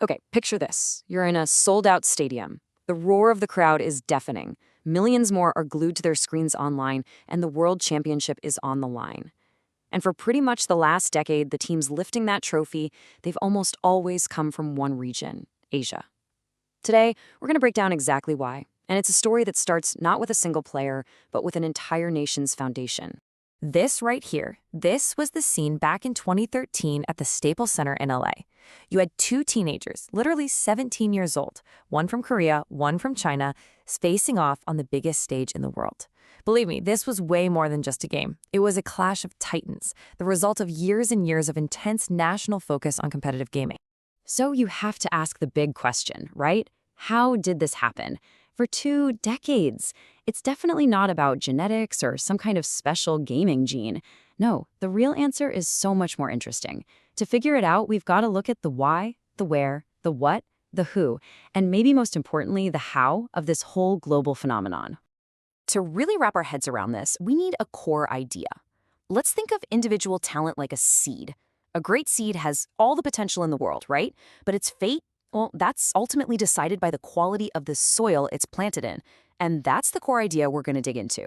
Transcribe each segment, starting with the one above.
Okay, picture this. You're in a sold-out stadium. The roar of the crowd is deafening. Millions more are glued to their screens online, and the World Championship is on the line. And for pretty much the last decade, the teams lifting that trophy, they've almost always come from one region, Asia. Today, we're going to break down exactly why. And it's a story that starts not with a single player, but with an entire nation's foundation. This right here, this was the scene back in 2013 at the Staples Center in LA. You had two teenagers, literally 17 years old, one from Korea, one from China, facing off on the biggest stage in the world. Believe me, this was way more than just a game. It was a clash of titans, the result of years and years of intense national focus on competitive gaming. So you have to ask the big question, right? How did this happen? For 2 decades. It's definitely not about genetics or some kind of special gaming gene. No, the real answer is so much more interesting. To figure it out, we've got to look at the why, the where, the what, the who, and maybe most importantly, the how of this whole global phenomenon. To really wrap our heads around this, we need a core idea. Let's think of individual talent like a seed. A great seed has all the potential in the world, right? But its fate, well, that's ultimately decided by the quality of the soil it's planted in. And that's the core idea we're going to dig into.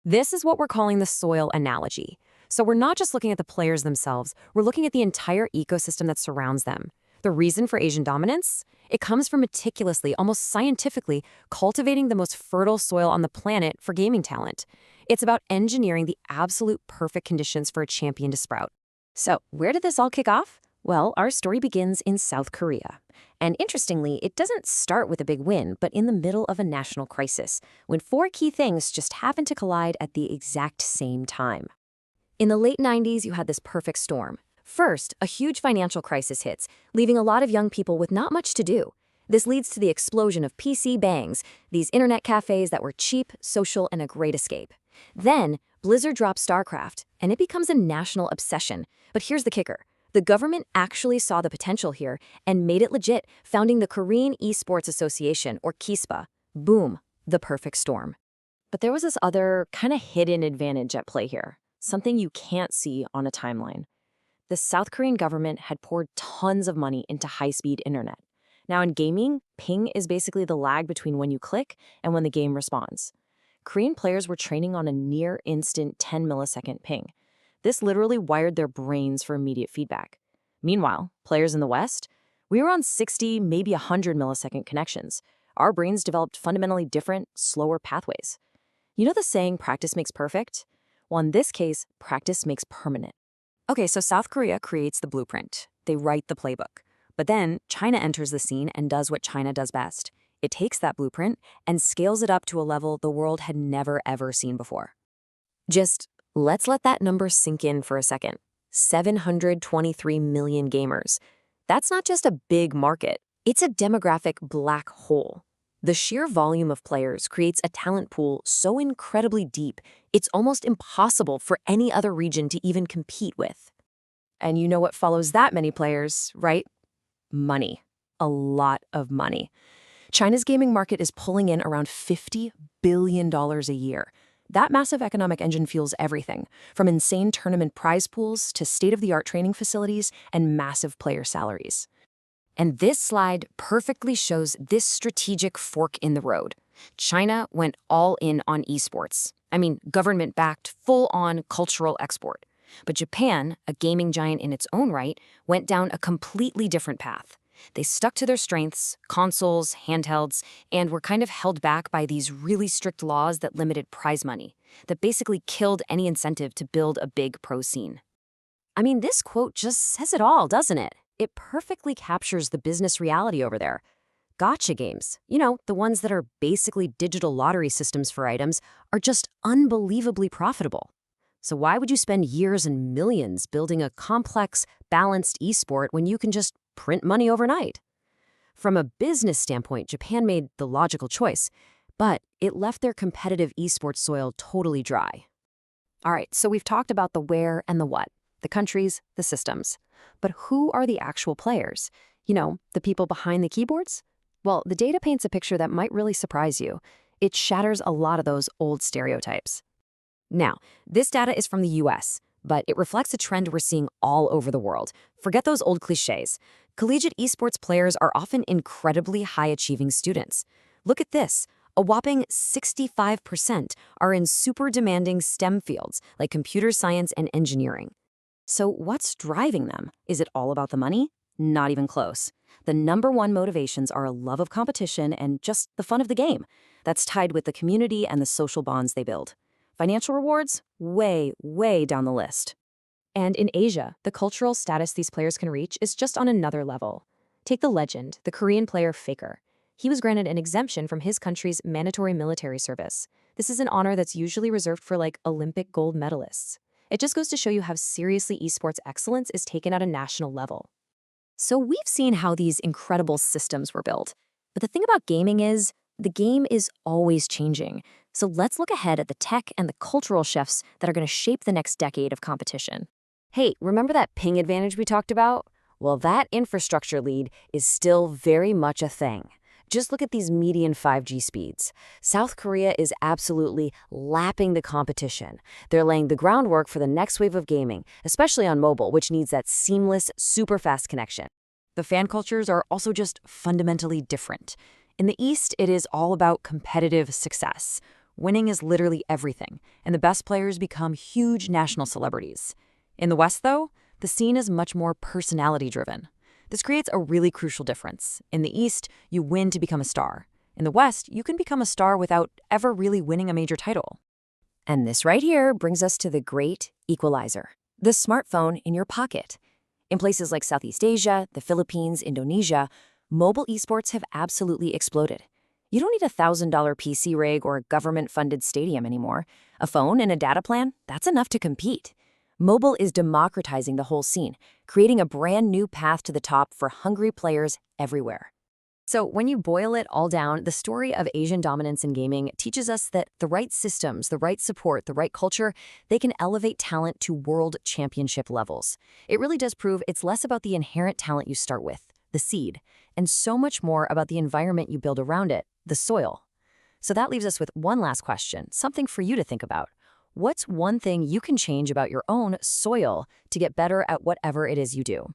This is what we're calling the soil analogy. So we're not just looking at the players themselves, we're looking at the entire ecosystem that surrounds them. The reason for Asian dominance? It comes from meticulously, almost scientifically, cultivating the most fertile soil on the planet for gaming talent. It's about engineering the absolute perfect conditions for a champion to sprout. So, where did this all kick off? Well, our story begins in South Korea. And interestingly, it doesn't start with a big win, but in the middle of a national crisis, when 4 key things just happen to collide at the exact same time. In the late 90s, you had this perfect storm. First, a huge financial crisis hits, leaving a lot of young people with not much to do. This leads to the explosion of PC bangs, these internet cafes that were cheap, social, and a great escape. Then, Blizzard drops StarCraft, and it becomes a national obsession. But here's the kicker. The government actually saw the potential here and made it legit, founding the Korean eSports Association, or KISPA. Boom, the perfect storm. But there was this other kind of hidden advantage at play here, something you can't see on a timeline. The South Korean government had poured tons of money into high-speed internet. Now in gaming, ping is basically the lag between when you click and when the game responds. Korean players were training on a near-instant 10-millisecond ping. This literally wired their brains for immediate feedback. Meanwhile, players in the West, we were on 60, maybe 100-millisecond connections. Our brains developed fundamentally different, slower pathways. You know the saying, practice makes perfect? Well, in this case, practice makes permanent. Okay, so South Korea creates the blueprint. They write the playbook. But then China enters the scene and does what China does best. It takes that blueprint and scales it up to a level the world had never, ever seen before. Let's let that number sink in for a second. 723 million gamers. That's not just a big market. It's a demographic black hole. The sheer volume of players creates a talent pool so incredibly deep, it's almost impossible for any other region to even compete with. And you know what follows that many players, right? Money. A lot of money. China's gaming market is pulling in around $50 billion a year. That massive economic engine fuels everything, from insane tournament prize pools to state-of-the-art training facilities and massive player salaries. And this slide perfectly shows this strategic fork in the road. China went all in on eSports. I mean, government-backed, full-on cultural export. But Japan, a gaming giant in its own right, went down a completely different path. They stuck to their strengths, consoles, handhelds, and were kind of held back by these really strict laws that limited prize money, that basically killed any incentive to build a big pro scene. I mean, this quote just says it all, doesn't it? It perfectly captures the business reality over there. Gacha games, the ones that are basically digital lottery systems for items, are just unbelievably profitable. So why would you spend years and millions building a complex, balanced esport when you can just print money overnight? From a business standpoint, Japan made the logical choice, but it left their competitive esports soil totally dry. All right, so we've talked about the where and the what, the countries, the systems. But who are the actual players? The people behind the keyboards? Well, the data paints a picture that might really surprise you. It shatters a lot of those old stereotypes. Now, this data is from the US, but it reflects a trend we're seeing all over the world. Forget those old cliches. Collegiate esports players are often incredibly high-achieving students. Look at this. A whopping 65% are in super demanding STEM fields like computer science and engineering. So what's driving them? Is it all about the money? Not even close. The number one motivations are a love of competition and just the fun of the game. That's tied with the community and the social bonds they build. Financial rewards? Way, way down the list. And in Asia, the cultural status these players can reach is just on another level. Take the legend, the Korean player Faker. He was granted an exemption from his country's mandatory military service. This is an honor that's usually reserved for Olympic gold medalists. It just goes to show you how seriously esports excellence is taken at a national level. So we've seen how these incredible systems were built. But the thing about gaming is, the game is always changing. So let's look ahead at the tech and the cultural shifts that are going to shape the next decade of competition. Hey, remember that ping advantage we talked about? Well, that infrastructure lead is still very much a thing. Just look at these median 5G speeds. South Korea is absolutely lapping the competition. They're laying the groundwork for the next wave of gaming, especially on mobile, which needs that seamless, super fast connection. The fan cultures are also just fundamentally different. In the East, it is all about competitive success. Winning is literally everything, and the best players become huge national celebrities. In the West, though, the scene is much more personality-driven. This creates a really crucial difference. In the East, you win to become a star. In the West, you can become a star without ever really winning a major title. And this right here brings us to the great equalizer, the smartphone in your pocket. In places like Southeast Asia, the Philippines, Indonesia, mobile esports have absolutely exploded. You don't need a $1,000 PC rig or a government-funded stadium anymore. A phone and a data plan, that's enough to compete. Mobile is democratizing the whole scene, creating a brand new path to the top for hungry players everywhere. So when you boil it all down, the story of Asian dominance in gaming teaches us that the right systems, the right support, the right culture, they can elevate talent to world championship levels. It really does prove it's less about the inherent talent you start with, the seed, and so much more about the environment you build around it, the soil. So that leaves us with one last question, something for you to think about. What's one thing you can change about your own soil to get better at whatever it is you do?